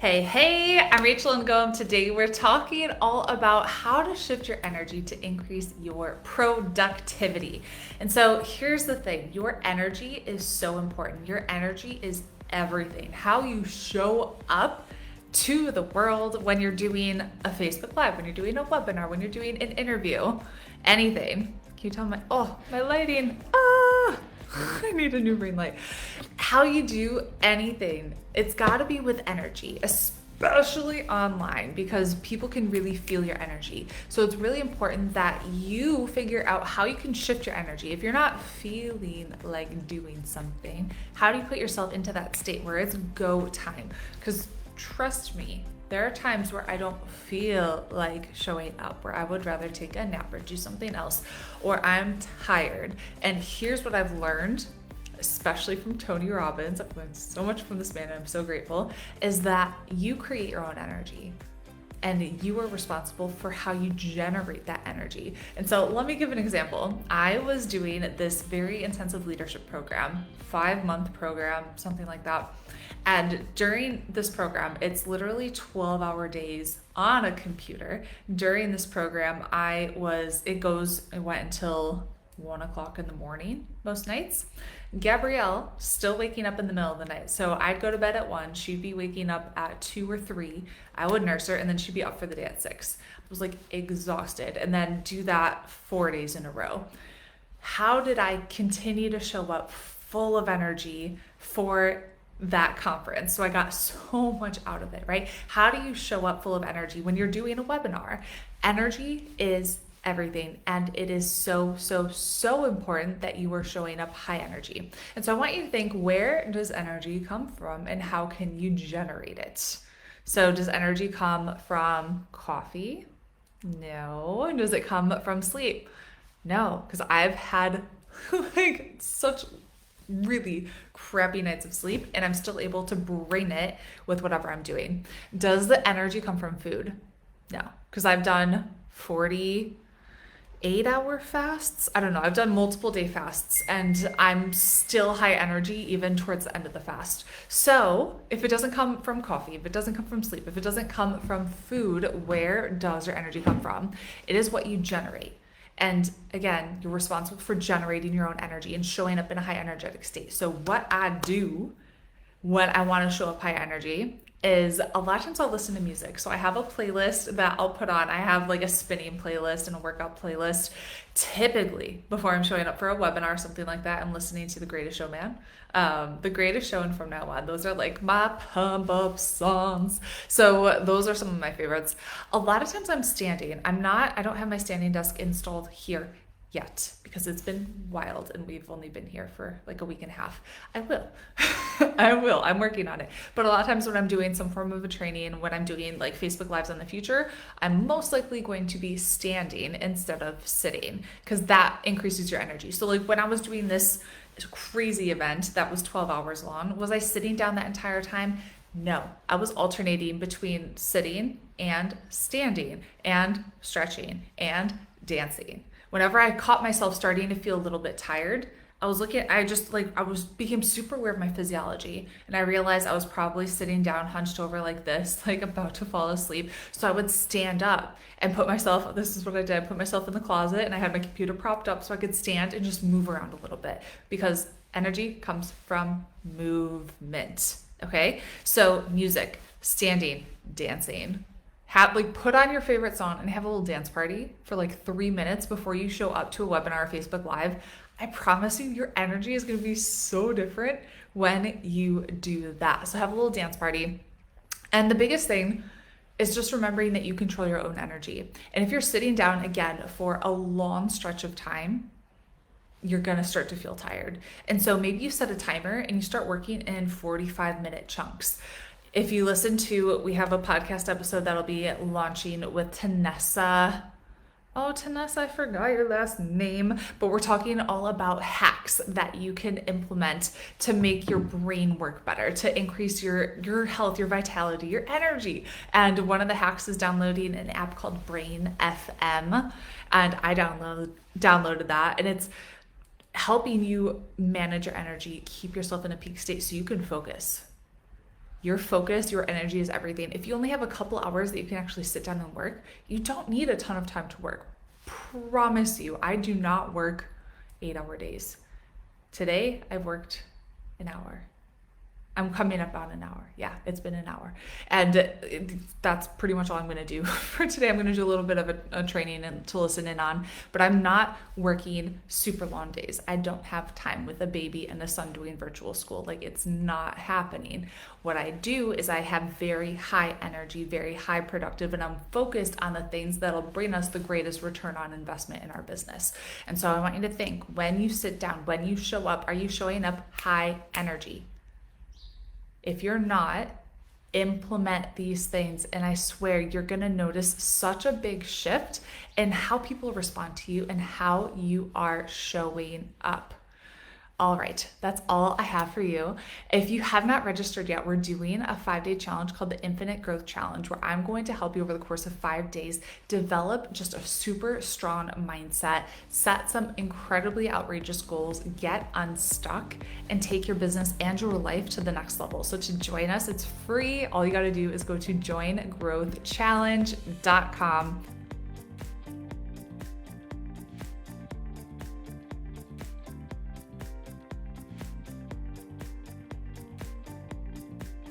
Hey, I'm Rachel and Ngom. Today we're talking all about how to shift your energy to increase your productivity. And so here's the thing, your energy is so important. Your energy is everything. How you show up to the world when you're doing a Facebook Live, when you're doing a webinar, when you're doing an interview, anything. Can you tell my lighting? I need a new ring light. How you do anything, it's got to be with energy, especially online, because people can really feel your energy. So it's really important that you figure out how you can shift your energy. If you're not feeling like doing something, how do you put yourself into that state where it's go time? Because trust me, there are times where I don't feel like showing up, where I would rather take a nap or do something else, or I'm tired. And here's what I've learned, especially from Tony Robbins. I've learned so much from this man, and I'm so grateful, is that you create your own energy. And you are responsible for how you generate that energy. And so let me give an example. I was doing this very intensive leadership program, 5-month program, something like that. And during this program, it's literally 12-hour days on a computer. During this program, it went until 1 o'clock in the morning most nights. Gabrielle still waking up in the middle of the night. So I'd go to bed at 1, she'd be waking up at 2 or 3. I would nurse her, and then she'd be up for the day at 6. I was like exhausted, and then do that 4 days in a row. How did I continue to show up full of energy for that conference? So I got so much out of it, right? How do you show up full of energy when you're doing a webinar? Energy is everything, and it is so important that you are showing up high energy. And so I want you to think, where does energy come from and how can you generate it? So does energy come from coffee? No. Does it come from sleep? No, because I've had like such really crappy nights of sleep, and I'm still able to bring it with whatever I'm doing. Does the energy come from food? No, because I've done 48-hour fasts. I don't know. I've done multiple day fasts, and I'm still high energy even towards the end of the fast. So if it doesn't come from coffee, if it doesn't come from sleep, if it doesn't come from food, where does your energy come from? It is what you generate. And again, you're responsible for generating your own energy and showing up in a high energetic state. So what I do when I want to show up high energy is a lot of times I'll listen to music. So I have a playlist that I'll put on. I have like a spinning playlist and a workout playlist. Typically, before I'm showing up for a webinar or something like that, I'm listening to The Greatest Showman. The Greatest Show, and from now on, those are like my pump up songs. So those are some of my favorites. A lot of times I'm standing. I don't have my standing desk installed here yet because it's been wild and we've only been here for like a week and a half. I will. I'm working on it. But a lot of times when I'm doing some form of a training, when I'm doing like Facebook Lives in the future, I'm most likely going to be standing instead of sitting, because that increases your energy. So like when I was doing this crazy event that was 12 hours long, was I sitting down that entire time? No, I was alternating between sitting and standing and stretching and dancing. Whenever I caught myself starting to feel a little bit tired, became super aware of my physiology, and I realized I was probably sitting down hunched over like this, like about to fall asleep. So I would stand up and this is what I did, I put myself in the closet and I had my computer propped up so I could stand and just move around a little bit, because energy comes from movement. Okay, so music, standing, dancing. Put on your favorite song and have a little dance party for like 3 minutes before you show up to a webinar or Facebook Live. I promise you, your energy is going to be so different when you do that. So have a little dance party. And the biggest thing is just remembering that you control your own energy. And if you're sitting down again for a long stretch of time, you're going to start to feel tired. And so maybe you set a timer and you start working in 45-minute chunks. If you we have a podcast episode that'll be launching with Tanessa. Oh, Tanessa, I forgot your last name, but we're talking all about hacks that you can implement to make your brain work better, to increase your health, your vitality, your energy. And one of the hacks is downloading an app called Brain FM. And I downloaded that, and it's helping you manage your energy, keep yourself in a peak state so you can focus. Your focus, your energy is everything. If you only have a couple hours that you can actually sit down and work, you don't need a ton of time to work. Promise you, I do not work 8-hour days. Today, I've worked an hour. I'm coming up on an hour. Yeah, it's been an hour. And that's pretty much all I'm going to do for today. I'm going to do a little bit of a training and to listen in on, but I'm not working super long days. I don't have time with a baby and a son doing virtual school. Like, it's not happening. What I do is I have very high energy, very high productive, and I'm focused on the things that'll bring us the greatest return on investment in our business. And so I want you to think, when you sit down, when you show up, are you showing up high energy? If you're not, implement these things, and I swear you're gonna notice such a big shift in how people respond to you and how you are showing up. All right, that's all I have for you. If you have not registered yet, we're doing a 5-day challenge called the Infinite Growth Challenge, where I'm going to help you over the course of 5 days develop just a super strong mindset, set some incredibly outrageous goals, get unstuck, and take your business and your life to the next level. So to join us, it's free. All you got to do is go to joingrowthchallenge.com.